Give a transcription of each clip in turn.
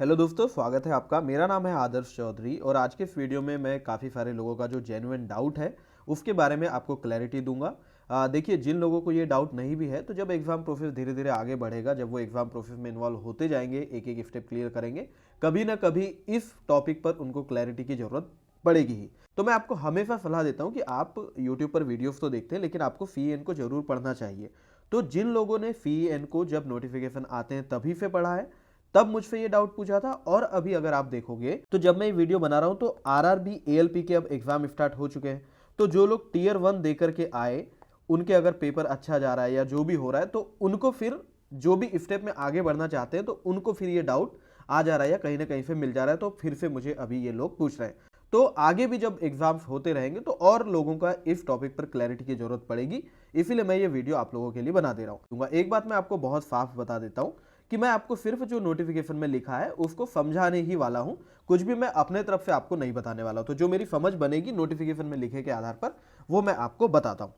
Hello दोस्तों, स्वागत है आपका। मेरा नाम है आदर्श चौधरी और आज के इस वीडियो में मैं काफ़ी सारे लोगों का जो जेन्युइन डाउट है उसके बारे में आपको क्लैरिटी दूंगा। देखिए, जिन लोगों को ये डाउट नहीं भी है तो जब एग्ज़ाम प्रोसेस धीरे धीरे आगे बढ़ेगा, जब वो एग्ज़ाम प्रोसेस में इन्वॉल्व होते जाएंगे, एक एक स्टेप क्लियर करेंगे, कभी ना कभी इस टॉपिक पर उनको क्लैरिटी की ज़रूरत पड़ेगी ही। तो मैं आपको हमेशा सलाह देता हूँ कि आप यूट्यूब पर वीडियोज़ तो देखते हैं, लेकिन आपको FEE को ज़रूर पढ़ना चाहिए। तो जिन लोगों ने FEE को जब नोटिफिकेशन आते हैं तभी से पढ़ा है, तब मुझसे ये डाउट पूछा था, और अभी अगर आप देखोगे तो जब मैं ये वीडियो बना रहा हूं तो आरआरबी एएलपी के अब एग्जाम स्टार्ट हो चुके हैं। तो जो लोग टियर 1 देकर के आए, उनके अगर पेपर अच्छा जा रहा है या जो भी हो रहा है, तो उनको फिर जो भी स्टेप में आगे बढ़ना चाहते हैं तो उनको फिर ये डाउट आ जा रहा है या कहीं ना कहीं से मिल जा रहा है, तो फिर से मुझे अभी ये लोग पूछ रहे हैं। तो आगे भी जब एग्जाम्स होते रहेंगे तो और लोगों का इस टॉपिक पर क्लैरिटी की जरूरत पड़ेगी, इसीलिए मैं ये वीडियो आप लोगों के लिए बना दे रहा हूँ। एक बात मैं आपको बहुत साफ बता देता हूँ कि मैं आपको सिर्फ जो नोटिफिकेशन में लिखा है उसको समझाने ही वाला हूं, कुछ भी मैं अपने तरफ से आपको नहीं बताने वाला हूं। तो जो मेरी समझ बनेगी नोटिफिकेशन में लिखे के आधार पर, वो मैं आपको बताता हूं।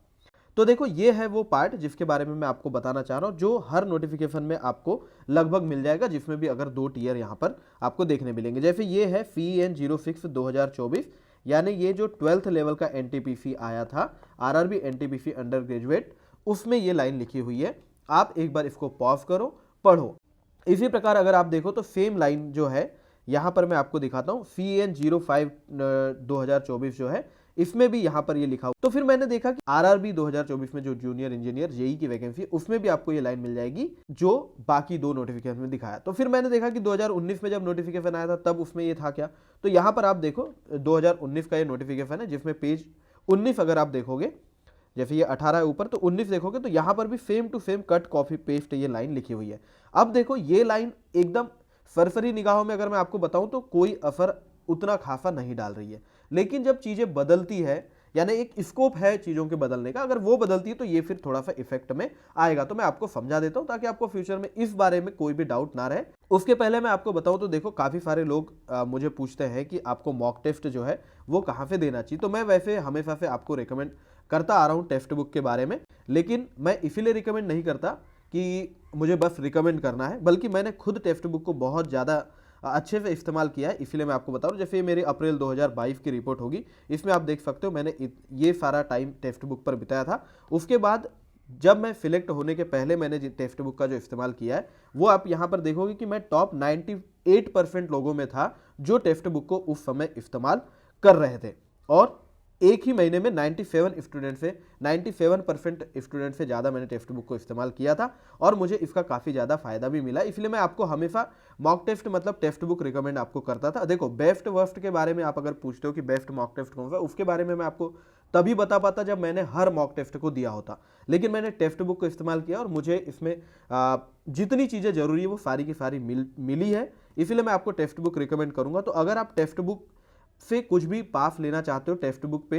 तो देखो, ये है वो पार्ट जिसके बारे में मैं आपको बताना चाह रहा हूं, जो हर नोटिफिकेशन में आपको लगभग मिल जाएगा, जिसमें भी अगर 2 टियर यहां पर आपको देखने मिलेंगे। जैसे ये है FEE 06 2024, यानी ये जो 12th लेवल का NTPC आया था, आरआरबी NTPC अंडर ग्रेजुएट, उसमें ये लाइन लिखी हुई है। आप एक बार इसको पॉज करो, पढ़ो। इसी प्रकार अगर आप देखो तो सेम लाइन जो है यहां पर मैं आपको दिखाता हूं, FEE 05 2024 जो है, इसमें भी यहां पर ये लिखा हुआ। तो फिर मैंने देखा कि आरआरबी 2024 में जो जूनियर इंजीनियर जेई की वैकेंसी है, उसमें भी आपको ये लाइन मिल जाएगी जो बाकी 2 नोटिफिकेशन में दिखाया। तो फिर मैंने देखा कि 2019 में जब नोटिफिकेशन आया था तब उसमें ये था क्या। तो यहां पर आप देखो 2019 का ये नोटिफिकेशन है, जिसमें पेज 19 अगर आप देखोगे, जैसे ये 18 है ऊपर, तो 19 देखोगे तो यहां पर भी same to same cut copy paste ये लाइन लिखी हुई है। अब देखो, ये लाइन एकदम सरसरी निगाहों में अगर मैं आपको बताऊं तो कोई असर उतना खासा नहीं डाल रही है, लेकिन जब चीजें बदलती है, यानी एक स्कोप है चीजों के बदलने का, अगर वो बदलती है तो ये फिर थोड़ा सा इफेक्ट में आएगा। तो मैं आपको समझा देता हूं ताकि आपको फ्यूचर में इस बारे में कोई भी डाउट ना रहे। उसके पहले मैं आपको बताऊं तो देखो, काफी सारे लोग मुझे पूछते हैं कि आपको मॉक टेस्ट जो है वो कहां से देना चाहिए। तो मैं वैसे हमेशा से आपको रिकमेंड करता आ रहा हूँ टेक्स्ट बुक के बारे में, लेकिन मैं इसीलिए रिकमेंड नहीं करता कि मुझे बस रिकमेंड करना है, बल्कि मैंने खुद टेक्स्ट बुक को बहुत ज़्यादा अच्छे से इस्तेमाल किया है, इसीलिए मैं आपको बता रहा हूँ। जैसे ये मेरी अप्रैल 2022 की रिपोर्ट होगी, इसमें आप देख सकते हो मैंने ये सारा टाइम टेक्स्ट बुक पर बिताया था। उसके बाद जब मैं सिलेक्ट होने के पहले मैंने टेक्स्ट बुक का जो इस्तेमाल किया है, वो आप यहाँ पर देखोगे कि मैं टॉप 98% लोगों में था जो टेक्स्ट बुक को उस समय इस्तेमाल कर रहे थे। और एक ही महीने में 97 स्टूडेंट से 97% स्टूडेंट से ज़्यादा मैंने टेक्स्ट बुक को इस्तेमाल किया था, और मुझे इसका काफ़ी ज़्यादा फायदा भी मिला। इसलिए मैं आपको हमेशा मॉक टेस्ट मतलब टेक्स्ट बुक रिकमेंड आपको करता था। देखो, बेस्ट वर्स्ट के बारे में आप अगर पूछते हो कि बेस्ट मॉक टेस्ट कौन सा, उसके बारे में मैं आपको तभी बता पाता जब मैंने हर मॉक टेस्ट को दिया होता, लेकिन मैंने टेक्स्ट बुक को इस्तेमाल किया और मुझे इसमें जितनी चीज़ें जरूरी है वो सारी की सारी मिली है। इसलिए मैं आपको टेक्स्ट बुक रिकमेंड करूँगा। तो अगर आप टेक्स्ट बुक से कुछ भी पास लेना चाहते हो, टेक्स्ट बुक पे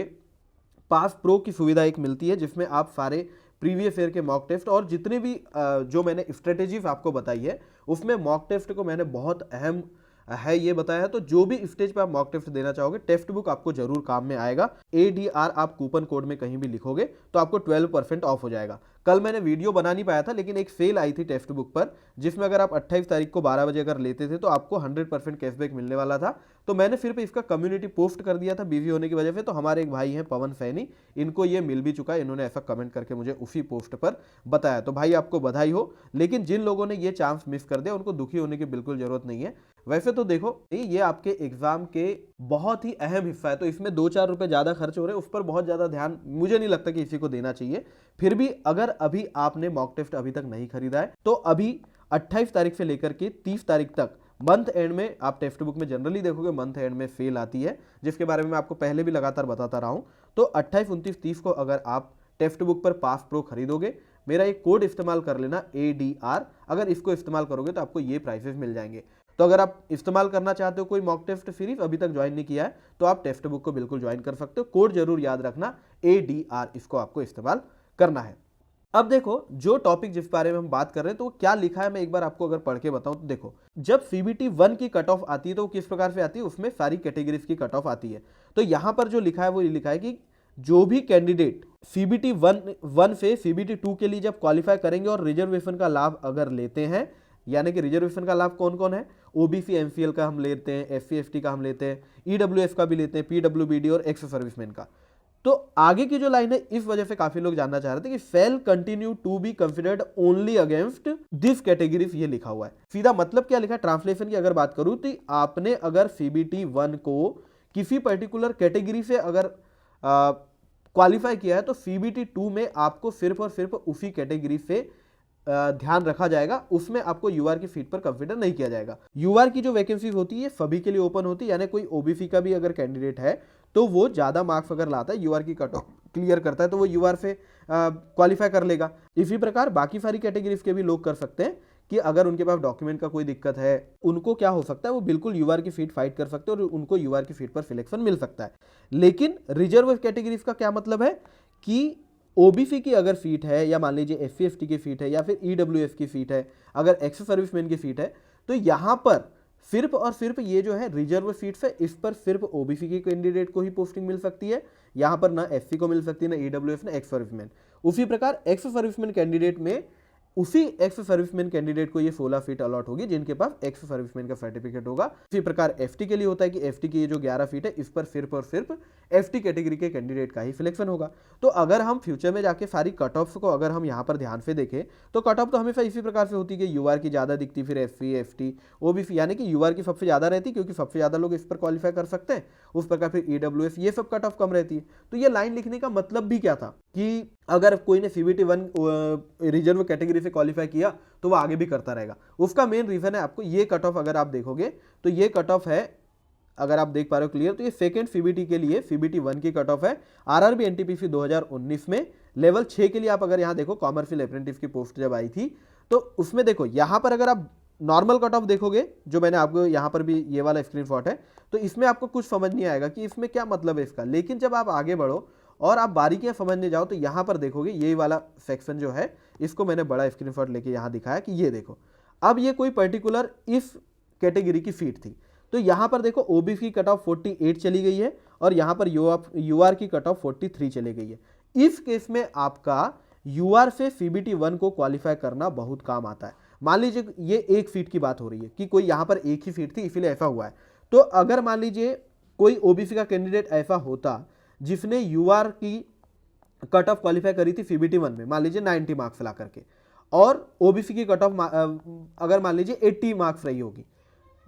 पास प्रो की सुविधा एक मिलती है, जिसमें आप सारे प्रीवियस ईयर के मॉक टेस्ट और जितने भी जो मैंने स्ट्रेटेजीज आपको बताई है, उसमें मॉक टेस्ट को मैंने बहुत अहम है ये बताया है। तो जो भी स्टेज पे आप मॉक टेस्ट देना चाहोगे, टेक्स्ट बुक आपको जरूर काम में आएगा। ADR आप कूपन कोड में कहीं भी लिखोगे तो आपको 12% ऑफ हो जाएगा। कल मैंने वीडियो बना नहीं पाया था, लेकिन एक सेल आई थी टेक्स्ट बुक पर, जिसमें अगर आप 28 तारीख को 12 बजे अगर लेते थे तो आपको 100% कैशबैक मिलने वाला था। तो मैंने फिर इसका कम्युनिटी पोस्ट कर दिया था बिजी होने की वजह से। तो हमारे एक भाई हैं पवन सैनी, इनको ये मिल भी चुका है, इन्होंने ऐसा कमेंट करके मुझे उसी पोस्ट पर बताया। तो भाई आपको बधाई हो, लेकिन जिन लोगों ने ये चांस मिस कर दिया उनको दुखी होने की बिल्कुल जरूरत नहीं है। वैसे तो देखो, ये आपके एग्जाम के बहुत ही अहम हिस्सा है, तो इसमें 2-4 रुपए ज्यादा खर्च हो रहे हैं, उस पर बहुत ज्यादा ध्यान मुझे नहीं लगता कि किसी को देना चाहिए। फिर भी अगर अभी आपने मॉक टेस्ट अभी तक नहीं खरीदा है तो अभी 28 तारीख से लेकर के 30 तारीख तक मंथ एंड में आप टेक्स्ट बुक में जनरली देखोगे मंथ एंड में सेल आती है, जिसके बारे में मैं आपको पहले भी लगातार बताता रहा हूं। तो 28, 29, 30 को अगर आप टेक्स्ट बुक पर पास प्रो खरीदोगे, मेरा एक कोड इस्तेमाल कर लेना ADR, अगर इसको इस्तेमाल करोगे तो आपको ये प्राइसेस मिल जाएंगे। तो अगर आप इस्तेमाल करना चाहते हो कोई मॉक टेस्ट सीरीज अभी तक ज्वाइन नहीं किया है, तो आप टेक्स्ट बुक को बिल्कुल ज्वाइन कर सकते हो। कोड जरूर याद रखना, ADR, इसको आपको इस्तेमाल करना है। अब देखो, जो टॉपिक जिस बारे में हम बात कर रहे हैं तो क्या लिखा है मैं एक बार आपको अगर पढ़ के बताऊं तो देखो, जब CBT 1 की कट ऑफ आती है तो किस प्रकार से आती है, उसमें सारी कैटेगरीज की कट ऑफ आती है। तो यहां पर जो लिखा है वो ये लिखा है कि जो भी कैंडिडेट CBT 1 से CBT 2 के लिए जब क्वालिफाई करेंगे और रिजर्वेशन का लाभ अगर लेते हैं, यानी कि रिजर्वेशन का लाभ कौन कौन है, ओबीसी एमसीएल का हम लेते हैं, एससी एसटी का हम लेते हैं, ईडब्ल्यूएफ का भी लेते हैं, पीडब्ल्यूबीडी और एक्स सर्विसमैन का। तो आगे की जो लाइन है इस वजह से काफी लोग जानना चाह रहे थे कि fail continue to be considered only against this categories, ये लिखा हुआ है। सीधा मतलब क्या लिखा है ट्रांसलेशन की अगर बात करूं तो आपने अगर सीबीटी 1 को किसी पर्टिकुलर कैटेगरी से अगर क्वालिफाई किया है तो सीबीटी 2 में आपको सिर्फ और सिर्फ उसी कैटेगरी से ध्यान रखा जाएगा, उसमें आपको यूआर की सीट पर कंसिडर नहीं किया जाएगा। यूआर की जो वैकेंसी होती है सभी के लिए ओपन होती है, यानी कोई ओबीसी का भी अगर कैंडिडेट है तो वो ज्यादा मार्क्स अगर लाता है, यूआर की कट ऑफ क्लियर करता है, तो वो यूआर से क्वालिफाई कर लेगा। इसी प्रकार बाकी सारी कैटेगरीज के भी लोग कर सकते हैं कि अगर उनके पास डॉक्यूमेंट का कोई दिक्कत है, उनको क्या हो सकता है, वो बिल्कुल यूआर की सीट फाइट कर सकते हैं और उनको यूआर की सीट पर सिलेक्शन मिल सकता है। लेकिन रिजर्व कैटेगरीज का क्या मतलब है कि ओबीसी की अगर सीट है, या मान लीजिए एससी एसटी की सीट है, या फिर ईडब्ल्यूएफ की सीट है, अगर एक्स सर्विसमैन की सीट है, तो यहां पर सिर्फ और सिर्फ ये जो है रिजर्व सीट्स है, इस पर सिर्फ ओबीसी के कैंडिडेट को ही पोस्टिंग मिल सकती है। यहां पर ना एससी को मिल सकती है, ना ईडब्ल्यूएफ, ना एक्स सर्विसमैन। उसी प्रकार एक्स सर्विसमैन कैंडिडेट में उसी एक्स सर्विसमैन कैंडिडेट को ये 16 सीट अलॉट होगी जिनके पास एक्स सर्विसमैन का सर्टिफिकेट होगा। इसी प्रकार एफटी के लिए होता है कि एफटी की ये जो 11 सीट है इस पर सिर्फ और सिर्फ एफटी कैटेगरी के कैंडिडेट का ही सिलेक्शन होगा। तो अगर हम फ्यूचर में जाके सारी कट ऑफ्स को अगर हम यहाँ पर ध्यान से देखें तो कट ऑफ तो हमेशा इसी प्रकार से होती है कि यूआर की ज़्यादा दिखती, फिर एससी एफटी ओबीसी, यानी कि यूआर की सबसे ज़्यादा रहती क्योंकि सबसे ज़्यादा लोग इस पर क्वालिफाई कर सकते हैं। उस प्रकार फिर ईडब्ल्यूएफ, ये सब कट ऑफ कम रहती है। तो ये लाइन लिखने का मतलब भी क्या था कि अगर कोई ने सीबीटी 1 रिजर्व कैटेगरी से क्वालिफाई किया तो वो आगे भी करता रहेगा। उसका मेन रीजन है आपको ये कट ऑफ अगर आप देखोगे तो ये कट ऑफ है, अगर आप देख पा रहे हो क्लियर, तो ये सेकंड सीबीटी के लिए सीबीटी 1 की कट ऑफ है। आरआरबी एनटीपीसी 2019 में लेवल 6 के लिए आप अगर यहां देखो कॉमर्शियल अप्रेंटिस की पोस्ट जब आई थी तो उसमें देखो यहां पर अगर आप नॉर्मल कट ऑफ देखोगे, जो मैंने आपको यहां पर भी ये वाला स्क्रीनशॉट है, तो इसमें आपको कुछ समझ नहीं आएगा कि इसमें क्या मतलब है इसका। लेकिन जब आप आगे बढ़ो और आप बारीकियां समझने जाओ तो यहां पर देखोगे ये वाला सेक्शन जो है इसको मैंने बड़ा स्क्रीनशॉट लेके यहां दिखाया कि ये देखो, अब ये कोई पर्टिकुलर इस कैटेगरी की सीट थी, तो यहां पर देखो ओबीसी की कट ऑफ 48 चली गई है और यहां पर यूआर की कट ऑफ 43 चली गई है। इस केस में आपका यूआर से सीबीटी 1 को क्वालिफाई करना बहुत काम आता है। मान लीजिए ये एक सीट की बात हो रही है कि कोई यहां पर एक ही सीट थी इसीलिए ऐसा हुआ है, तो अगर मान लीजिए कोई ओबीसी का कैंडिडेट ऐसा होता जिसने यूआर की कट ऑफ क्वालिफाई करी थी सीबीटी 1 में, मान लीजिए 90 मार्क्स ला करके, और ओबीसी की कट ऑफ अगर मान लीजिए 80 मार्क्स रही होगी,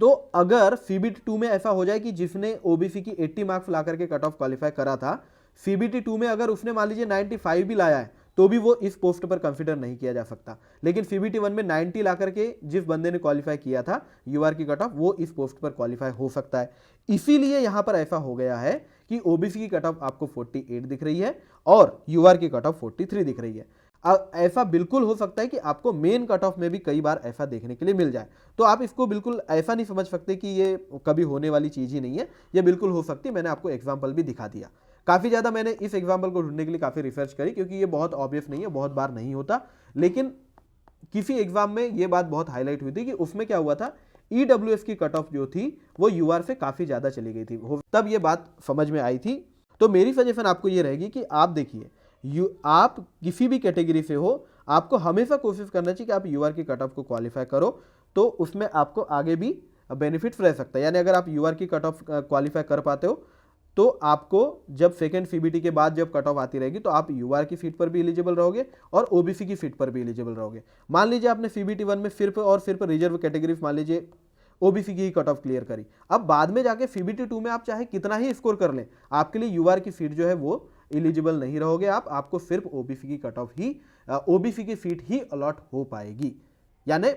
तो अगर सीबीटी 2 में ऐसा हो जाए कि जिसने ओबीसी की 80 मार्क्स ला करके कट ऑफ क्वालिफाई करा था, सीबीटी 2 में अगर उसने मान लीजिए 95 भी लाया है तो भी वो इस पोस्ट पर कंसिडर नहीं किया जा सकता। लेकिन सीबीटी 1 में 90 ला करके जिस बंदे ने क्वालिफाई किया था यूआर की कट ऑफ, वो इस पोस्ट पर क्वालिफाई हो सकता है। इसीलिए यहां पर ऐसा हो गया है कि ओबीसी की कट ऑफ आपको 48 दिख रही है और यूआर की कट ऑफ 43 दिख रही है। ऐसा बिल्कुल हो सकता है कि आपको मेन कट ऑफ में भी कई बार ऐसा देखने के लिए मिल जाए, तो आप इसको बिल्कुल ऐसा नहीं समझ सकते कि ये कभी होने वाली चीज ही नहीं है, ये बिल्कुल हो सकती है। मैंने आपको एग्जाम्पल भी दिखा दिया। काफी ज्यादा मैंने इस एग्जाम्पल को ढूंढने के लिए काफी रिसर्च करी क्योंकि ये बहुत ऑब्वियस नहीं है, बहुत बार नहीं होता, लेकिन किसी एग्जाम में ये बात बहुत हाईलाइट हुई थी कि उसमें क्या हुआ था, ईडब्ल्यूएस की कट ऑफ जो थी वो यूआर से काफी ज्यादा चली गई थी, तब ये बात समझ में आई थी। तो मेरी सजेशन आपको ये रहेगी कि आप देखिए, आप किसी भी कैटेगरी से हो, आपको हमेशा कोशिश करना चाहिए कि आप यूआर की कट ऑफ को क्वालिफाई करो, तो उसमें आपको आगे भी बेनिफिट्स रह सकता है। यानी अगर आप यूआर की कट ऑफ क्वालिफाई कर पाते हो तो आपको जब सेकेंड सीबीटी के बाद जब कट ऑफ आती रहेगी तो आप यूआर की सीट पर भी एलिजिबल रहोगे और ओबीसी की सीट पर भी एलिजिबल रहोगे। मान लीजिए आपने सीबीटी 1 में सिर्फ और सिर्फ रिजर्व कैटेगरी मान लीजिए ओबीसी की ही कट ऑफ क्लियर करी, अब बाद में जाके सीबीटी 2 में आप चाहे कितना ही स्कोर कर लें, आपके लिए यूआर की सीट जो है वो एलिजिबल नहीं रहोगे आपको सिर्फ ओबीसी की कट ऑफ ही, ओबीसी की सीट ही अलॉट हो पाएगी। यानी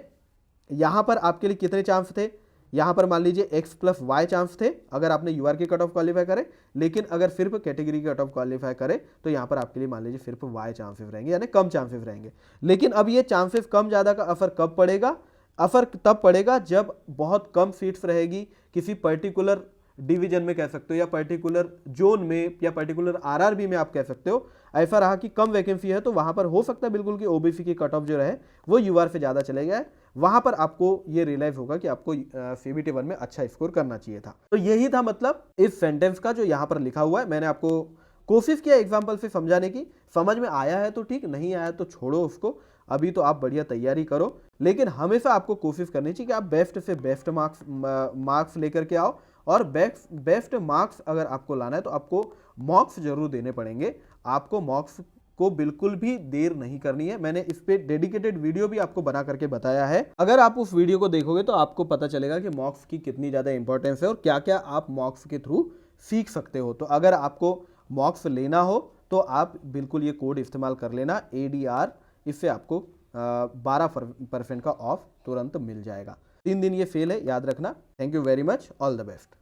यहां पर आपके लिए कितने चांस थे, यहां पर मान लीजिए x प्लस वाई चांस थे अगर आपने यूआर की कट ऑफ क्वालिफाई करे, लेकिन अगर सिर्फ कैटेगरी की कट ऑफ क्वालिफाई करे तो यहां पर आपके लिए मान लीजिए सिर्फ y चांसेस रहेंगे, यानी कम चांसेस रहेंगे। लेकिन अब ये चांसेस कम ज्यादा का असर कब पड़ेगा, असर तब पड़ेगा जब बहुत कम सीट्स रहेगी किसी पर्टिकुलर डिवीजन में कह सकते हो, या पर्टिकुलर जोन में, या पर्टिकुलर आरआरबी में आप कह सकते हो। ऐसा रहा कि कम वैकेंसी है तो वहां पर हो सकता है बिल्कुल कि ओबीसी की कट ऑफ जो रहे वो यूआर से ज्यादा चले गए, वहां पर आपको ये रियलाइज होगा कि आपको सीबीटी 1 में अच्छा स्कोर करना चाहिए था। तो यही था मतलब इस सेंटेंस का जो यहां पर लिखा हुआ है। मैंने आपको कोशिश किया एग्जाम्पल से समझाने की, समझ में आया है तो ठीक, नहीं आया तो छोड़ो उसको। अभी तो आप बढ़िया तैयारी करो, लेकिन हमेशा आपको कोशिश करनी चाहिए कि आप बेस्ट से बेस्ट मार्क्स लेकर के आओ। और बेस्ट मार्क्स अगर आपको लाना है तो आपको मॉक्स जरूर देने पड़ेंगे। आपको मॉक्स को बिल्कुल भी देर नहीं करनी है। मैंने इस पे डेडिकेटेड वीडियो भी आपको बना करके बताया है। अगर आप उस वीडियो को देखोगे तो आपको पता चलेगा कि मॉक्स की कितनी ज़्यादा इंपॉर्टेंस है और क्या क्या आप मॉक्स के थ्रू सीख सकते हो। तो अगर आपको मॉक्स लेना हो तो आप बिल्कुल ये कोड इस्तेमाल कर लेना ADR। इससे आपको 12% का ऑफ तुरंत मिल जाएगा। 3 दिन ये फेल है, याद रखना। Thank you very much, all the best.